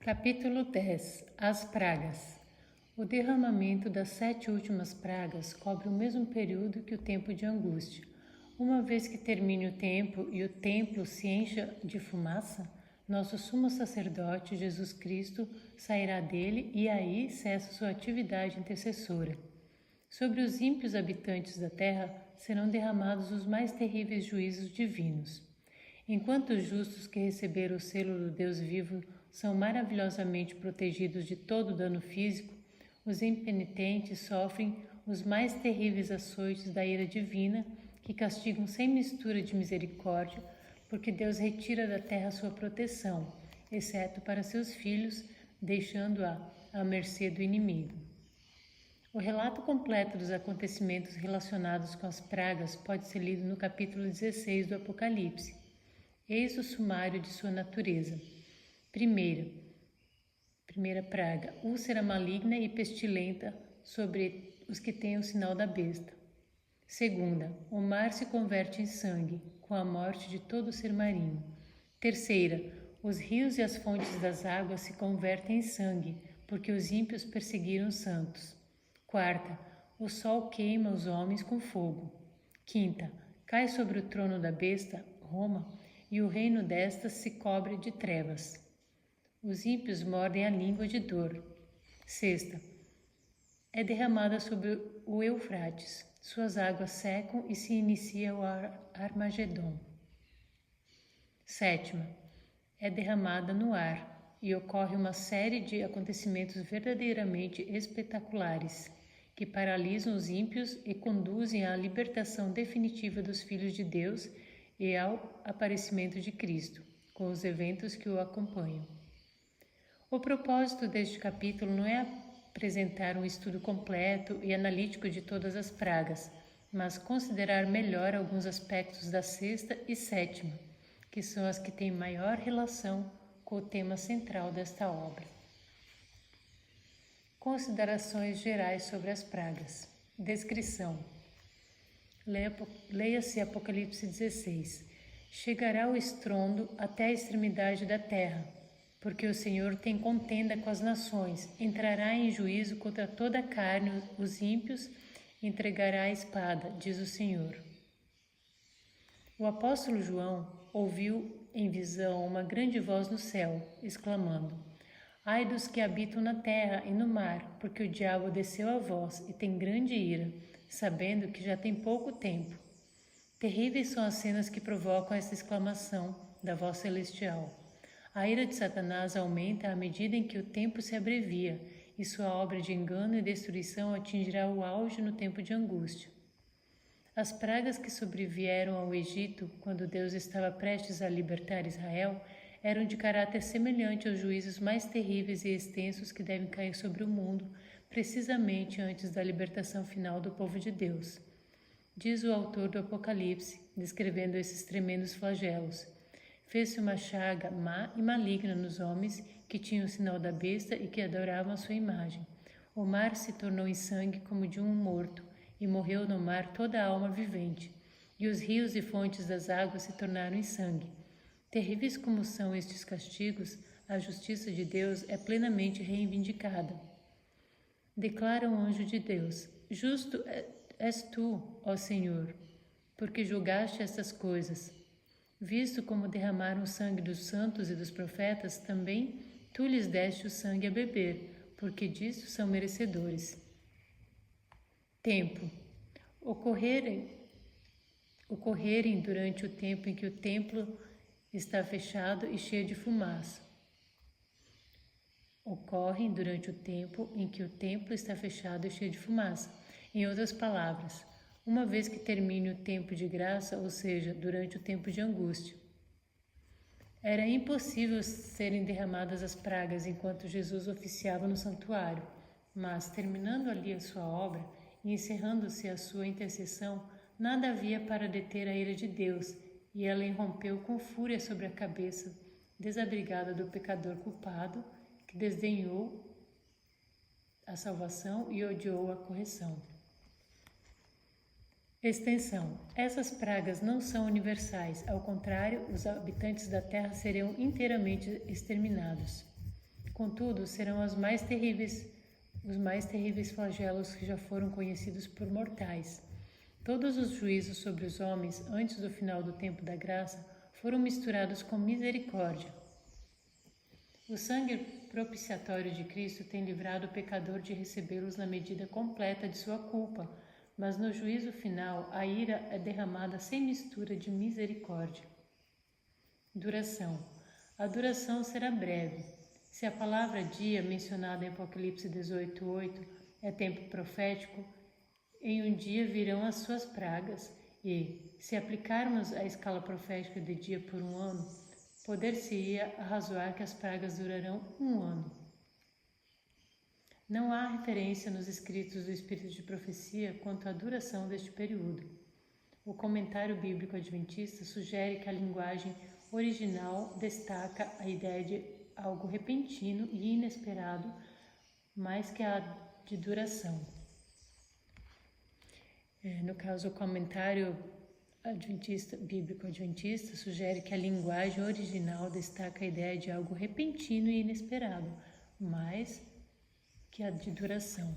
Capítulo 10. As pragas. O derramamento das 7 últimas pragas cobre o mesmo período que o tempo de angústia. Uma vez que termine o tempo e o templo se encha de fumaça, nosso sumo sacerdote, Jesus Cristo, sairá dele e aí cessa sua atividade intercessora. Sobre os ímpios habitantes da terra serão derramados os mais terríveis juízos divinos. Enquanto os justos que receberam o selo do Deus vivo são maravilhosamente protegidos de todo dano físico, os impenitentes sofrem os mais terríveis açoites da ira divina, que castigam sem mistura de misericórdia, porque Deus retira da terra sua proteção, exceto para seus filhos, deixando-a à mercê do inimigo. O relato completo dos acontecimentos relacionados com as pragas pode ser lido no capítulo 16 do Apocalipse. Eis o sumário de sua natureza. Primeira praga, úlcera maligna e pestilenta sobre os que têm o sinal da besta. Segunda, o mar se converte em sangue, com a morte de todo ser marinho. Terceira, os rios e as fontes das águas se convertem em sangue, porque os ímpios perseguiram os santos. Quarta, o sol queima os homens com fogo. Quinta, cai sobre o trono da besta, Roma, e o reino destas se cobre de trevas. Os ímpios mordem a língua de dor. Sexta, é derramada sobre o Eufrates. Suas águas secam e se inicia o Armagedon. Sétima, é derramada no ar e ocorre uma série de acontecimentos verdadeiramente espetaculares que paralisam os ímpios e conduzem à libertação definitiva dos filhos de Deus e ao aparecimento de Cristo, com os eventos que o acompanham. O propósito deste capítulo não é apresentar um estudo completo e analítico de todas as pragas, mas considerar melhor alguns aspectos da sexta e sétima, que são as que têm maior relação com o tema central desta obra. Considerações gerais sobre as pragas. Descrição. Leia-se Apocalipse 16. Chegará o estrondo até a extremidade da terra, porque o Senhor tem contenda com as nações, entrará em juízo contra toda a carne, os ímpios entregará a espada, diz o Senhor. O apóstolo João ouviu em visão uma grande voz no céu, exclamando: Ai dos que habitam na terra e no mar, porque o diabo desceu a vós e tem grande ira, sabendo que já tem pouco tempo. Terríveis são as cenas que provocam essa exclamação da voz celestial. A ira de Satanás aumenta à medida em que o tempo se abrevia, e sua obra de engano e destruição atingirá o auge no tempo de angústia. As pragas que sobrevieram ao Egito, quando Deus estava prestes a libertar Israel, eram de caráter semelhante aos juízos mais terríveis e extensos que devem cair sobre o mundo, precisamente antes da libertação final do povo de Deus. Diz o autor do Apocalipse, descrevendo esses tremendos flagelos: Fez-se uma chaga má e maligna nos homens que tinham o sinal da besta e que adoravam a sua imagem. O mar se tornou em sangue como de um morto, e morreu no mar toda a alma vivente. E os rios e fontes das águas se tornaram em sangue. Terríveis como são estes castigos, a justiça de Deus é plenamente reivindicada. Declara um anjo de Deus: Justo és tu, ó Senhor, porque julgaste estas coisas. Visto como derramaram o sangue dos santos e dos profetas, também tu lhes deste o sangue a beber, porque disso são merecedores. Tempo. Ocorrerem durante o tempo em que o templo está fechado e cheio de fumaça. Ocorrem durante o tempo em que o templo está fechado e cheio de fumaça. Em outras palavras, uma vez que termine o tempo de graça, ou seja, durante o tempo de angústia. Era impossível serem derramadas as pragas enquanto Jesus oficiava no santuário, mas, terminando ali a sua obra e encerrando-se a sua intercessão, nada havia para deter a ira de Deus, e ela irrompeu com fúria sobre a cabeça desabrigada do pecador culpado, que desdenhou a salvação e odiou a correção. Extensão. Essas pragas não são universais, ao contrário, os habitantes da terra serão inteiramente exterminados. Contudo, serão os mais terríveis flagelos que já foram conhecidos por mortais. Todos os juízos sobre os homens antes do final do tempo da graça foram misturados com misericórdia. O sangue propiciatório de Cristo tem livrado o pecador de recebê-los na medida completa de sua culpa, mas no juízo final a ira é derramada sem mistura de misericórdia. Duração. A duração será breve. Se a palavra dia, mencionada em Apocalipse 18:8, é tempo profético, em um dia virão as suas pragas, e, se aplicarmos a escala profética de dia por um ano, poder-se-ia arrazoar que as pragas durarão um ano. Não há referência nos escritos do Espírito de Profecia quanto à duração deste período. O comentário bíblico adventista sugere que a linguagem original destaca a ideia de algo repentino e inesperado, mais que a de duração. No caso, o comentário bíblico adventista sugere que a linguagem original destaca a ideia de algo repentino e inesperado, mais que a de duração.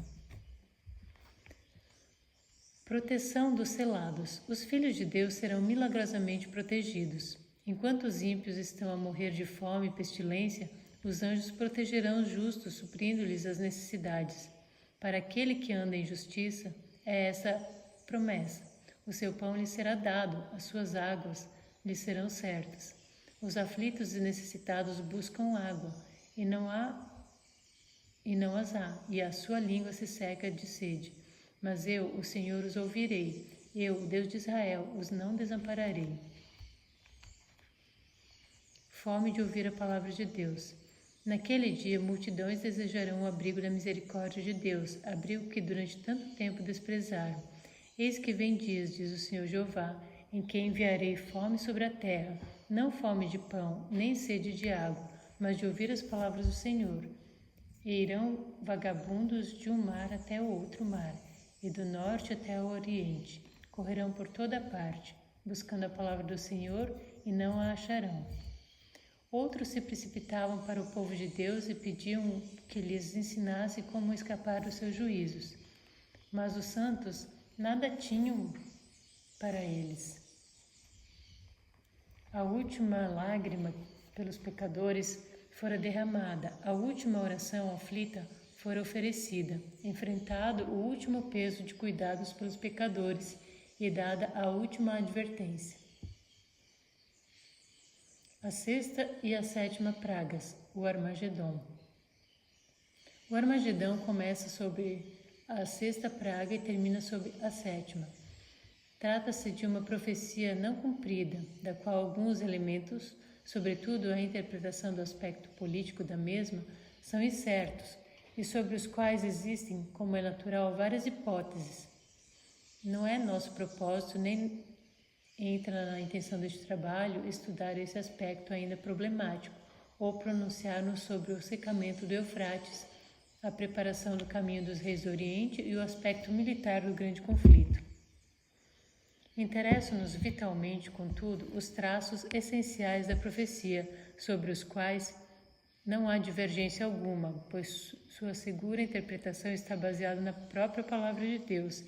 Proteção dos selados. Os filhos de Deus serão milagrosamente protegidos. Enquanto os ímpios estão a morrer de fome e pestilência, os anjos protegerão os justos, suprindo-lhes as necessidades. Para aquele que anda em justiça, é essa promessa. O seu pão lhe será dado, as suas águas lhe serão certas. Os aflitos e necessitados buscam água, e não as há, e a sua língua se seca de sede. Mas eu, o Senhor, os ouvirei. Eu, o Deus de Israel, os não desampararei. Fome de ouvir a palavra de Deus. Naquele dia, multidões desejarão o abrigo da misericórdia de Deus, abrigo que durante tanto tempo desprezaram. Eis que vem dias, diz o Senhor Jeová, em que enviarei fome sobre a terra, não fome de pão, nem sede de água, mas de ouvir as palavras do Senhor. E irão vagabundos de um mar até o outro mar, e do norte até o oriente. Correrão por toda parte, buscando a palavra do Senhor, e não a acharão. Outros se precipitavam para o povo de Deus e pediam que lhes ensinasse como escapar dos seus juízos. Mas os santos nada tinham para eles. A última lágrima pelos pecadores fora derramada, a última oração aflita fora oferecida, enfrentado o último peso de cuidados pelos pecadores e dada a última advertência. A sexta e a sétima pragas, o Armagedon. O Armagedão começa sobre a sexta praga e termina sobre a sétima. Trata-se de uma profecia não cumprida, da qual alguns elementos, sobretudo a interpretação do aspecto político da mesma, são incertos e sobre os quais existem, como é natural, várias hipóteses. Não é nosso propósito, nem entra na intenção deste trabalho, estudar esse aspecto ainda problemático ou pronunciar-nos sobre o secamento do Eufrates, a preparação do caminho dos reis do Oriente e o aspecto militar do grande conflito. Interessam-nos vitalmente, contudo, os traços essenciais da profecia, sobre os quais não há divergência alguma, pois sua segura interpretação está baseada na própria palavra de Deus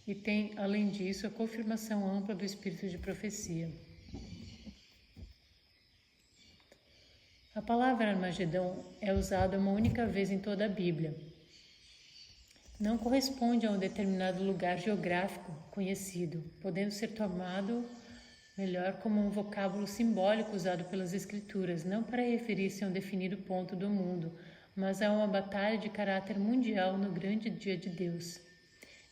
e tem, além disso, a confirmação ampla do espírito de profecia. A palavra Armagedão é usada uma única vez em toda a Bíblia. Não corresponde a um determinado lugar geográfico conhecido, podendo ser tomado melhor como um vocábulo simbólico usado pelas Escrituras, não para referir-se a um definido ponto do mundo, mas a uma batalha de caráter mundial no grande dia de Deus.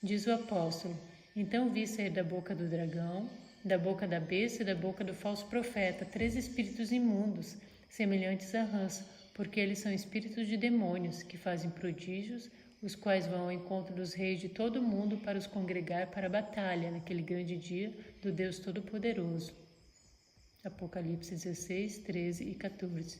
Diz o apóstolo: então vi sair da boca do dragão, da boca da besta e da boca do falso profeta 3 espíritos imundos, semelhantes a rãs, porque eles são espíritos de demônios, que fazem prodígios, os quais vão ao encontro dos reis de todo o mundo para os congregar para a batalha, naquele grande dia do Deus Todo-Poderoso. Apocalipse 16, 13 e 14.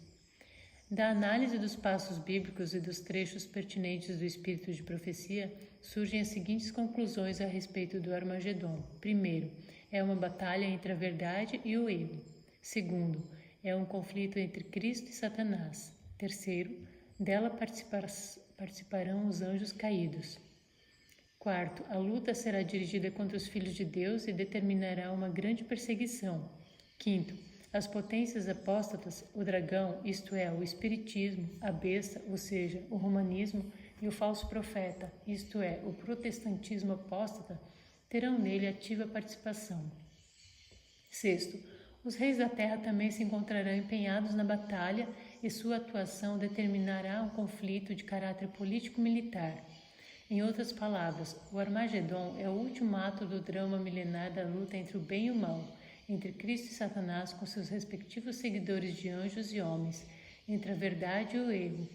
Da análise dos passos bíblicos e dos trechos pertinentes do espírito de profecia, surgem as seguintes conclusões a respeito do Armagedon. Primeiro, é uma batalha entre a verdade e o erro. Segundo, é um conflito entre Cristo e Satanás. Terceiro, Dela participarão os anjos caídos. Quarto, a luta será dirigida contra os filhos de Deus e determinará uma grande perseguição. Quinto, as potências apóstatas, o dragão, isto é, o espiritismo, a besta, ou seja, o romanismo, e o falso profeta, isto é, o protestantismo apóstata, terão nele ativa participação. Sexto, os reis da terra também se encontrarão empenhados na batalha e sua atuação determinará um conflito de caráter político-militar. Em outras palavras, o Armagedon é o último ato do drama milenar da luta entre o bem e o mal, entre Cristo e Satanás com seus respectivos seguidores de anjos e homens, entre a verdade e o erro.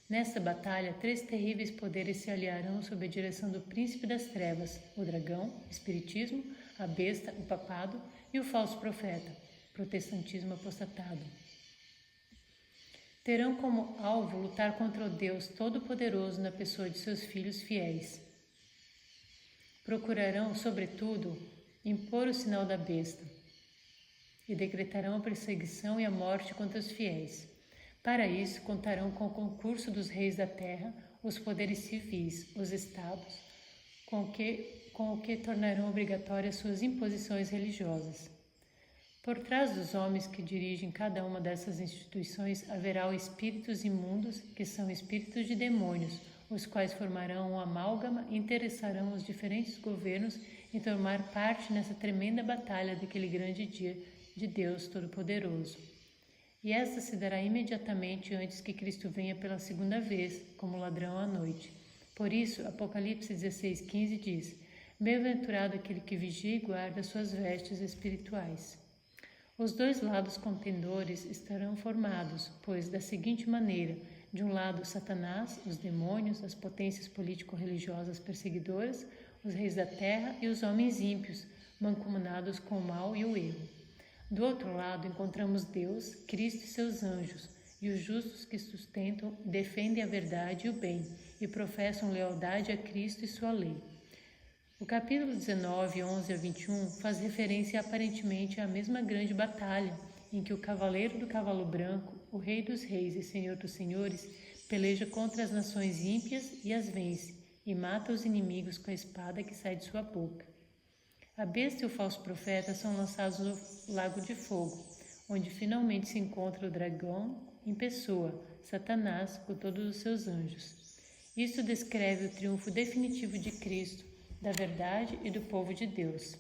Nesta batalha, 3 terríveis poderes se aliarão sob a direção do príncipe das trevas, o dragão, o espiritismo, a besta, o papado e o falso profeta, protestantismo apostatado. Terão como alvo lutar contra o Deus Todo-Poderoso na pessoa de seus filhos fiéis. Procurarão, sobretudo, impor o sinal da besta e decretarão a perseguição e a morte contra os fiéis. Para isso, contarão com o concurso dos reis da terra, os poderes civis, os estados, com o que tornarão obrigatórias suas imposições religiosas. Por trás dos homens que dirigem cada uma dessas instituições haverá espíritos imundos, que são espíritos de demônios, os quais formarão um amálgama e interessarão os diferentes governos em tomar parte nessa tremenda batalha daquele grande dia de Deus Todo-Poderoso. E esta se dará imediatamente antes que Cristo venha pela segunda vez, como ladrão à noite. Por isso, Apocalipse 16:15 diz: Bem-aventurado aquele que vigia e guarda suas vestes espirituais. Os dois lados contendores estarão formados, pois, da seguinte maneira: de um lado, Satanás, os demônios, as potências político-religiosas perseguidoras, os reis da terra e os homens ímpios, mancomunados com o mal e o erro. Do outro lado, encontramos Deus, Cristo e seus anjos, e os justos que sustentam e defendem a verdade e o bem, e professam lealdade a Cristo e sua lei. O capítulo 19, 11 a 21 faz referência aparentemente à mesma grande batalha, em que o cavaleiro do cavalo branco, o rei dos reis e senhor dos senhores, peleja contra as nações ímpias e as vence, e mata os inimigos com a espada que sai de sua boca. A besta e o falso profeta são lançados no lago de fogo, onde finalmente se encontra o dragão em pessoa, Satanás, com todos os seus anjos. Isto descreve o triunfo definitivo de Cristo, da verdade e do povo de Deus.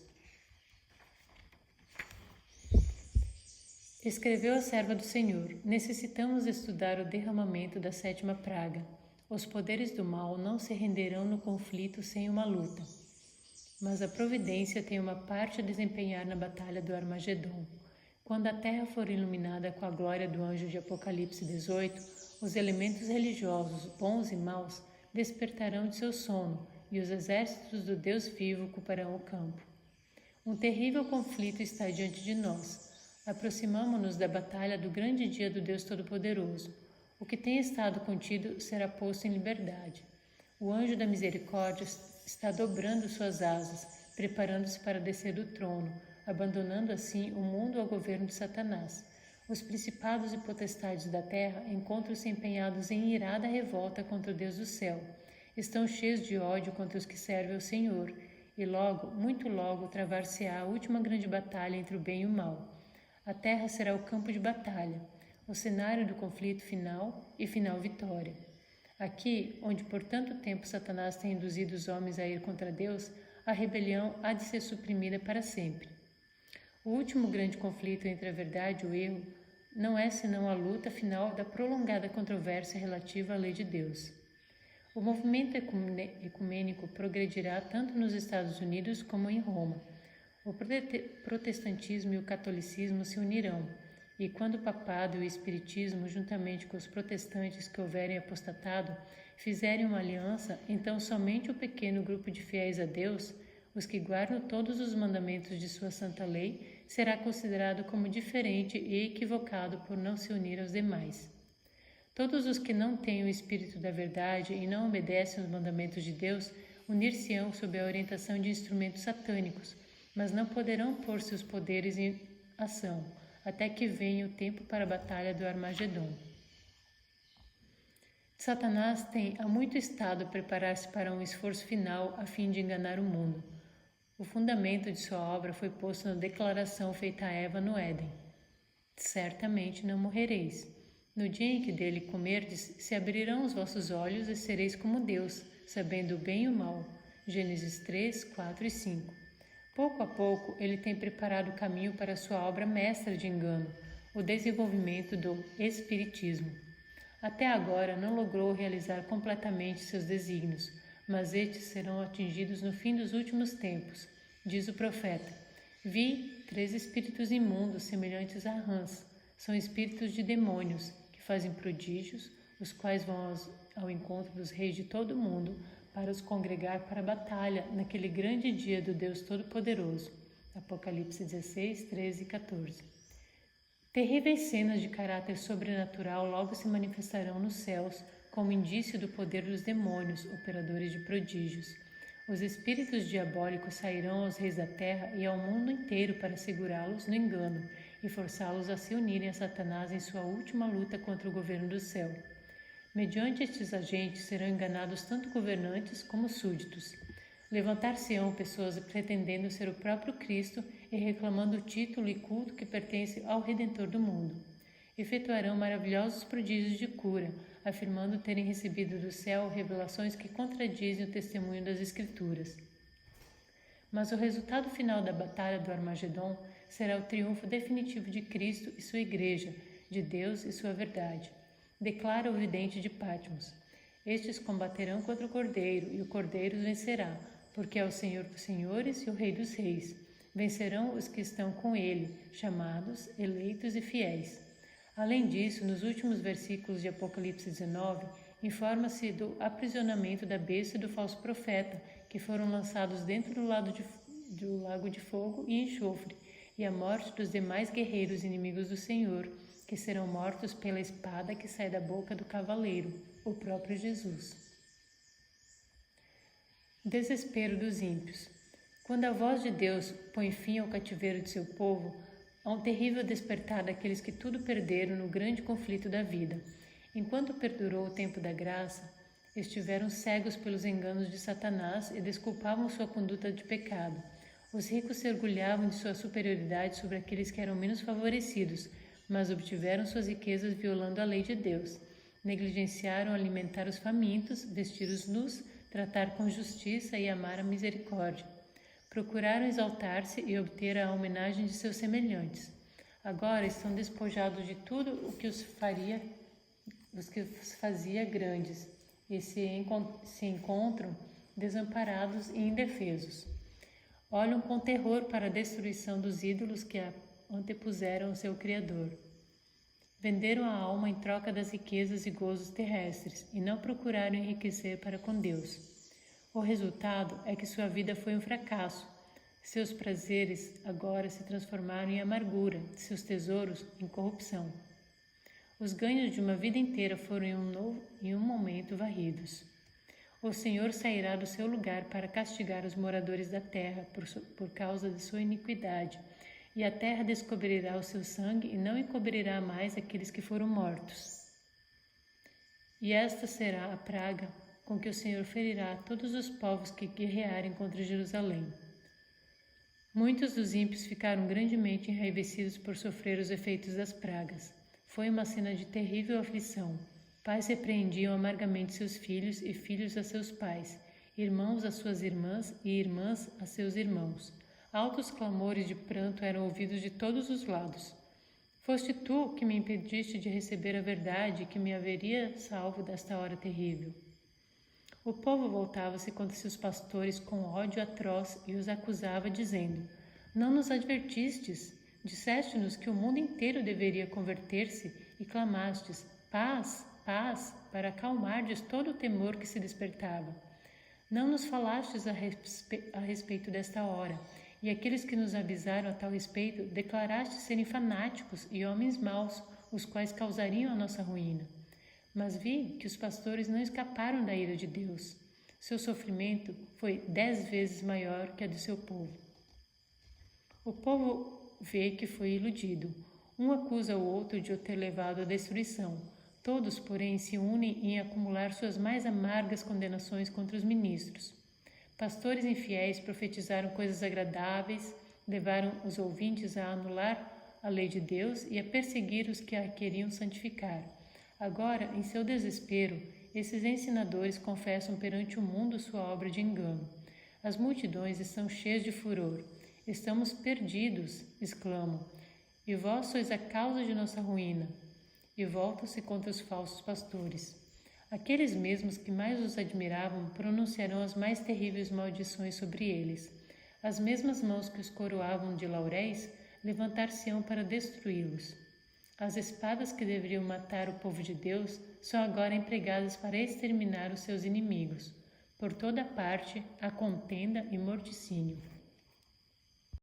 Escreveu a serva do Senhor: necessitamos estudar o derramamento da 7ª praga. Os poderes do mal não se renderão no conflito sem uma luta. Mas a providência tem uma parte a desempenhar na batalha do Armagedon. Quando a terra for iluminada com a glória do anjo de Apocalipse 18, os elementos religiosos, bons e maus, despertarão de seu sono, e os exércitos do Deus vivo ocuparão o campo. Um terrível conflito está diante de nós. Aproximamo-nos da batalha do grande dia do Deus Todo-Poderoso. O que tem estado contido será posto em liberdade. O anjo da misericórdia está dobrando suas asas, preparando-se para descer do trono, abandonando assim o mundo ao governo de Satanás. Os principados e potestades da terra encontram-se empenhados em irada revolta contra o Deus do céu. Estão cheios de ódio contra os que servem ao Senhor, e logo, muito logo, travar-se-á a última grande batalha entre o bem e o mal. A terra será o campo de batalha, o cenário do conflito final e final vitória. Aqui, onde por tanto tempo Satanás tem induzido os homens a ir contra Deus, a rebelião há de ser suprimida para sempre. O último grande conflito entre a verdade e o erro não é senão a luta final da prolongada controvérsia relativa à lei de Deus. O movimento ecumênico progredirá tanto nos Estados Unidos como em Roma. O protestantismo e o catolicismo se unirão, e quando o papado e o espiritismo, juntamente com os protestantes que houverem apostatado, fizerem uma aliança, então somente o pequeno grupo de fiéis a Deus, os que guardam todos os mandamentos de sua santa lei, será considerado como diferente e equivocado por não se unir aos demais. Todos os que não têm o espírito da verdade e não obedecem aos mandamentos de Deus, unir-se-ão sob a orientação de instrumentos satânicos, mas não poderão pôr seus poderes em ação, até que venha o tempo para a batalha do Armagedon. Satanás tem há muito estado a preparar-se para um esforço final a fim de enganar o mundo. O fundamento de sua obra foi posto na declaração feita a Eva no Éden. Certamente não morrereis. No dia em que dele comerdes, se abrirão os vossos olhos e sereis como Deus, sabendo o bem e o mal. Gênesis 3, 4 e 5. Pouco a pouco, ele tem preparado o caminho para sua obra mestra de engano, o desenvolvimento do Espiritismo. Até agora não logrou realizar completamente seus desígnios, mas estes serão atingidos no fim dos últimos tempos. Diz o profeta: Vi 3 espíritos imundos semelhantes a rãs. São espíritos de demônios, que fazem prodígios, os quais vão ao encontro dos reis de todo o mundo, para os congregar para a batalha naquele grande dia do Deus Todo-Poderoso. Apocalipse 16, 13 e 14. Terríveis cenas de caráter sobrenatural logo se manifestarão nos céus, como indício do poder dos demônios, operadores de prodígios. Os espíritos diabólicos sairão aos reis da terra e ao mundo inteiro para segurá-los no engano e forçá-los a se unirem a Satanás em sua última luta contra o governo do céu. Mediante estes agentes serão enganados tanto governantes como súditos. Levantar-se-ão pessoas pretendendo ser o próprio Cristo e reclamando o título e culto que pertence ao Redentor do mundo. Efetuarão maravilhosos prodígios de cura, afirmando terem recebido do céu revelações que contradizem o testemunho das Escrituras. Mas o resultado final da batalha do Armagedon será o triunfo definitivo de Cristo e sua Igreja, de Deus e sua verdade. Declara o vidente de Patmos: Estes combaterão contra o Cordeiro, e o Cordeiro os vencerá, porque é o Senhor dos senhores e o Rei dos reis. Vencerão os que estão com ele, chamados, eleitos e fiéis. Além disso, nos últimos versículos de Apocalipse 19, informa-se do aprisionamento da besta e do falso profeta, que foram lançados dentro do lago de fogo e enxofre, e a morte dos demais guerreiros inimigos do Senhor, que serão mortos pela espada que sai da boca do cavaleiro, o próprio Jesus. Desespero dos ímpios. Quando a voz de Deus põe fim ao cativeiro de seu povo, há um terrível despertar daqueles que tudo perderam no grande conflito da vida. Enquanto perdurou o tempo da graça, estiveram cegos pelos enganos de Satanás e desculpavam sua conduta de pecado. Os ricos se orgulhavam de sua superioridade sobre aqueles que eram menos favorecidos, mas obtiveram suas riquezas violando a lei de Deus. Negligenciaram alimentar os famintos, vestir os nus, tratar com justiça e amar a misericórdia. Procuraram exaltar-se e obter a homenagem de seus semelhantes. Agora estão despojados de tudo o que os fazia grandes e se encontram desamparados e indefesos. Olham com terror para a destruição dos ídolos que antepuseram o seu Criador. Venderam a alma em troca das riquezas e gozos terrestres e não procuraram enriquecer para com Deus. O resultado é que sua vida foi um fracasso. Seus prazeres agora se transformaram em amargura, seus tesouros em corrupção. Os ganhos de uma vida inteira foram em um momento varridos. O Senhor sairá do seu lugar para castigar os moradores da terra por causa de sua iniquidade, e a terra descobrirá o seu sangue e não encobrirá mais aqueles que foram mortos. E esta será a praga com que o Senhor ferirá todos os povos que guerrearem contra Jerusalém. Muitos dos ímpios ficaram grandemente enraivecidos por sofrer os efeitos das pragas. Foi uma cena de terrível aflição. Pais repreendiam amargamente seus filhos e filhos a seus pais, irmãos a suas irmãs e irmãs a seus irmãos. Altos clamores de pranto eram ouvidos de todos os lados. Foste tu que me impediste de receber a verdade e que me haveria salvo desta hora terrível. O povo voltava-se contra seus pastores com ódio atroz e os acusava, dizendo: Não nos advertistes? Disseste-nos que o mundo inteiro deveria converter-se e clamastes: Paz, paz, para acalmardes todo o temor que se despertava. Não nos falastes a respeito desta hora, e aqueles que nos avisaram a tal respeito declaraste serem fanáticos e homens maus, os quais causariam a nossa ruína. Mas vi que os pastores não escaparam da ira de Deus. Seu sofrimento foi 10 vezes maior que a do seu povo. O povo vê que foi iludido. Um acusa o outro de o ter levado à destruição. Todos, porém, se unem em acumular suas mais amargas condenações contra os ministros. Pastores infiéis profetizaram coisas agradáveis, levaram os ouvintes a anular a lei de Deus e a perseguir os que a queriam santificar. Agora, em seu desespero, esses ensinadores confessam perante o mundo sua obra de engano. As multidões estão cheias de furor. Estamos perdidos, exclamam, e vós sois a causa de nossa ruína. E voltam-se contra os falsos pastores. Aqueles mesmos que mais os admiravam pronunciarão as mais terríveis maldições sobre eles. As mesmas mãos que os coroavam de lauréis levantar-se-ão para destruí-los. As espadas que deveriam matar o povo de Deus são agora empregadas para exterminar os seus inimigos. Por toda parte há contenda e morticínio.